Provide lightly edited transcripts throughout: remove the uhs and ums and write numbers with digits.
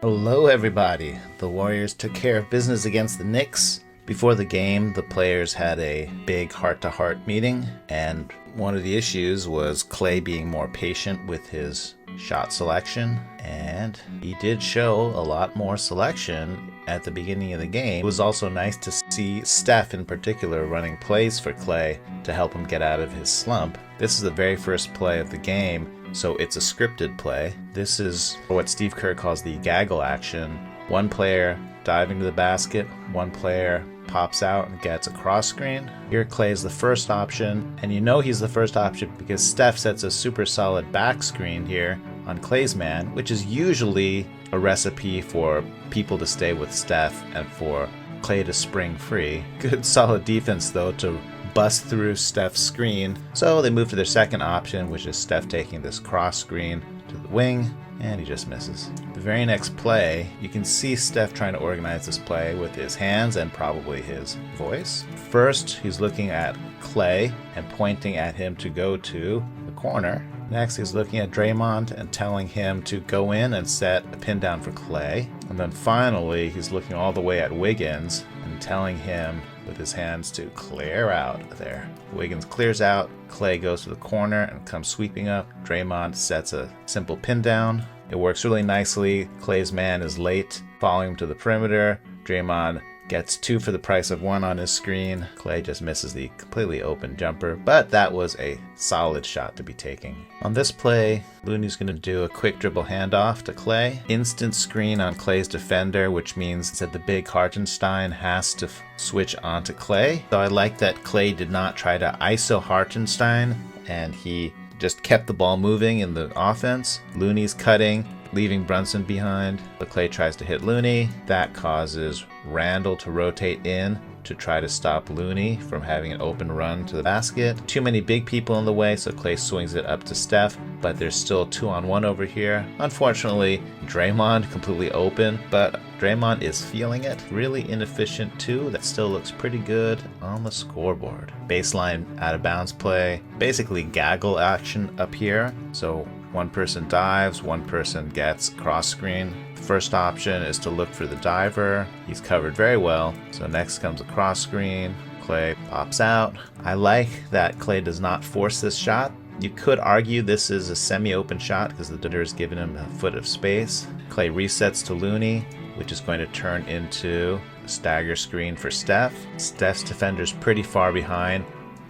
Hello, everybody. The Warriors took care of business against the Knicks. Before the game, the players had a big heart-to-heart meeting, and one of the issues was Klay being more patient with his shot selection, and he did show a lot more selection at the beginning of the game. It was also nice to see Steph in particular running plays for Klay to help him get out of his slump. This is the very first play of the game, so it's a scripted play. This is what Steve Kerr calls the gaggle action. One player diving to the basket, one player pops out and gets a cross screen. Here Klay is the first option, and you know he's the first option because Steph sets a super solid back screen here on Klay's man, which is usually a recipe for people to stay with Steph and for Klay to spring free. Good solid defense though to bust through Steph's screen. So they move to their second option, which is Steph taking this cross screen to the wing, and he just misses. The very next play, you can see Steph trying to organize this play with his hands and probably his voice. First, he's looking at Klay and pointing at him to go to the corner. Next, he's looking at Draymond and telling him to go in and set a pin down for Klay. And then finally, he's looking all the way at Wiggins and telling him with his hands to clear out there. Wiggins clears out, Klay goes to the corner and comes sweeping up. Draymond sets a simple pin down. It works really nicely. Klay's man is late, following him to the perimeter. Draymond gets 2 for the price of 1 on his screen. Klay just misses the completely open jumper, but that was a solid shot to be taking. On this play, Looney's going to do a quick dribble handoff to Klay. Instant screen on Klay's defender, which means that the big Hartenstein has to switch onto Klay. So I like that Klay did not try to ISO Hartenstein, and he just kept the ball moving in the offense. Looney's cutting, leaving Brunson behind, but Klay tries to hit Looney. That causes Randle to rotate in to try to stop Looney from having an open run to the basket. Too many big people in the way, so Klay swings it up to Steph, but there's still 2-on-1 over here. Unfortunately, Draymond completely open, but Draymond is feeling it. Really inefficient too. That still looks pretty good on the scoreboard. Baseline out of bounds play. Basically gaggle action up here. So one person dives, one person gets cross screen. The first option is to look for the diver. He's covered very well. So next comes a cross screen. Klay pops out. I like that Klay does not force this shot. You could argue this is a semi-open shot because the defender is giving him a foot of space. Klay resets to Looney, which is going to turn into a stagger screen for Steph. Steph's defender's pretty far behind.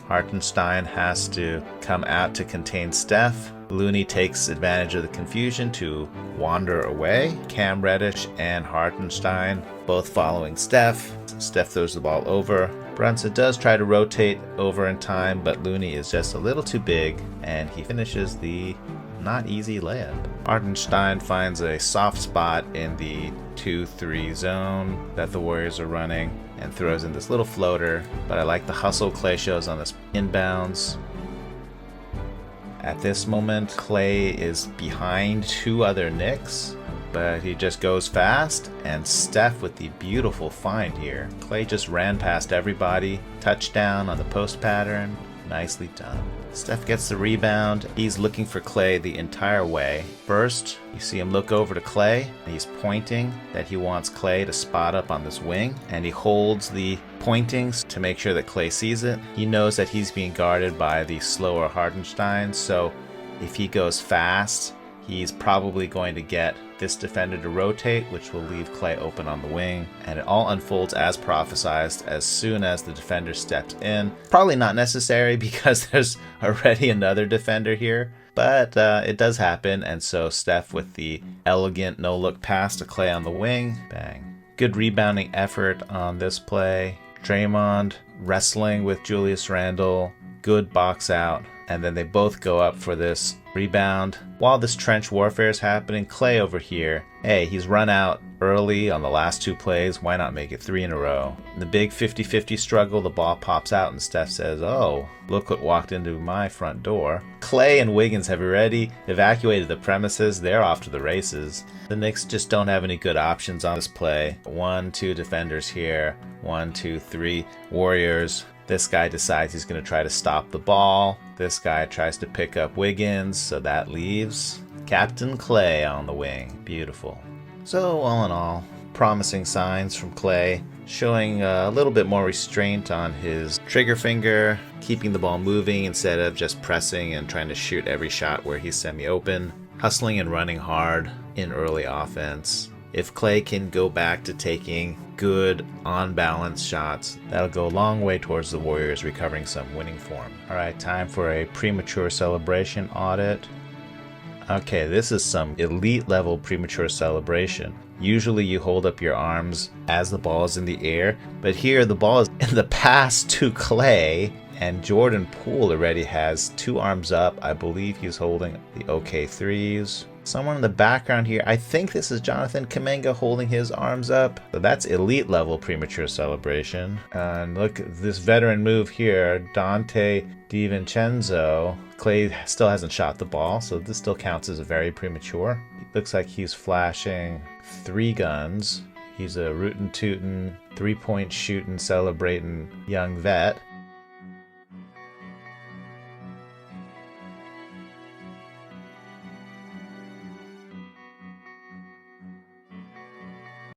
Hartenstein has to come out to contain Steph. Looney takes advantage of the confusion to wander away. Cam Reddish and Hartenstein both following Steph. Steph throws the ball over. Brunson does try to rotate over in time, but Looney is just a little too big, and he finishes the not easy layup. Hartenstein finds a soft spot in the 2-3 zone that the Warriors are running and throws in this little floater, but I like the hustle Klay shows on this inbounds. At this moment, Klay is behind 2 other Knicks, but he just goes fast, and Steph with the beautiful find here. Klay just ran past everybody, touchdown on the post pattern, nicely done. Steph gets the rebound. He's looking for Klay the entire way. First, you see him look over to Klay, and he's pointing that he wants Klay to spot up on this wing, and he holds the pointings to make sure that Klay sees it. He knows that he's being guarded by the slower Hartenstein, so if he goes fast, he's probably going to get this defender to rotate, which will leave Klay open on the wing. And it all unfolds as prophesized as soon as the defender steps in. Probably not necessary because there's already another defender here, but it does happen. And so Steph with the elegant no-look pass to Klay on the wing. Bang. Good rebounding effort on this play. Draymond wrestling with Julius Randle. Good box out. And then they both go up for this rebound. While this trench warfare is happening, Klay over here, hey, he's run out early on the last 2 plays. Why not make it 3 in a row? In the big 50-50 struggle, the ball pops out and Steph says, oh, look what walked into my front door. Klay and Wiggins have already evacuated the premises. They're off to the races. The Knicks just don't have any good options on this play. 1, 2 defenders here. 1, 2, 3 Warriors. This guy decides he's going to try to stop the ball. This guy tries to pick up Wiggins, so that leaves Captain Klay on the wing. Beautiful. So all in all, promising signs from Klay, showing a little bit more restraint on his trigger finger, keeping the ball moving instead of just pressing and trying to shoot every shot where he's semi-open, hustling and running hard in early offense. If Klay can go back to taking good, on-balance shots, that'll go a long way towards the Warriors recovering some winning form. Alright, time for a premature celebration audit. Okay, this is some elite level premature celebration. Usually you hold up your arms as the ball is in the air, but here the ball is in the pass to Klay, and Jordan Poole already has 2 arms up. I believe he's holding the OK threes. Someone in the background here, I think this is Jonathan Kuminga holding his arms up. So that's elite level premature celebration. And look at this veteran move here, Dante DiVincenzo. Klay still hasn't shot the ball, so this still counts as a very premature. Looks like he's flashing 3 guns. He's a rootin' tootin', 3-point shootin', celebrating young vet.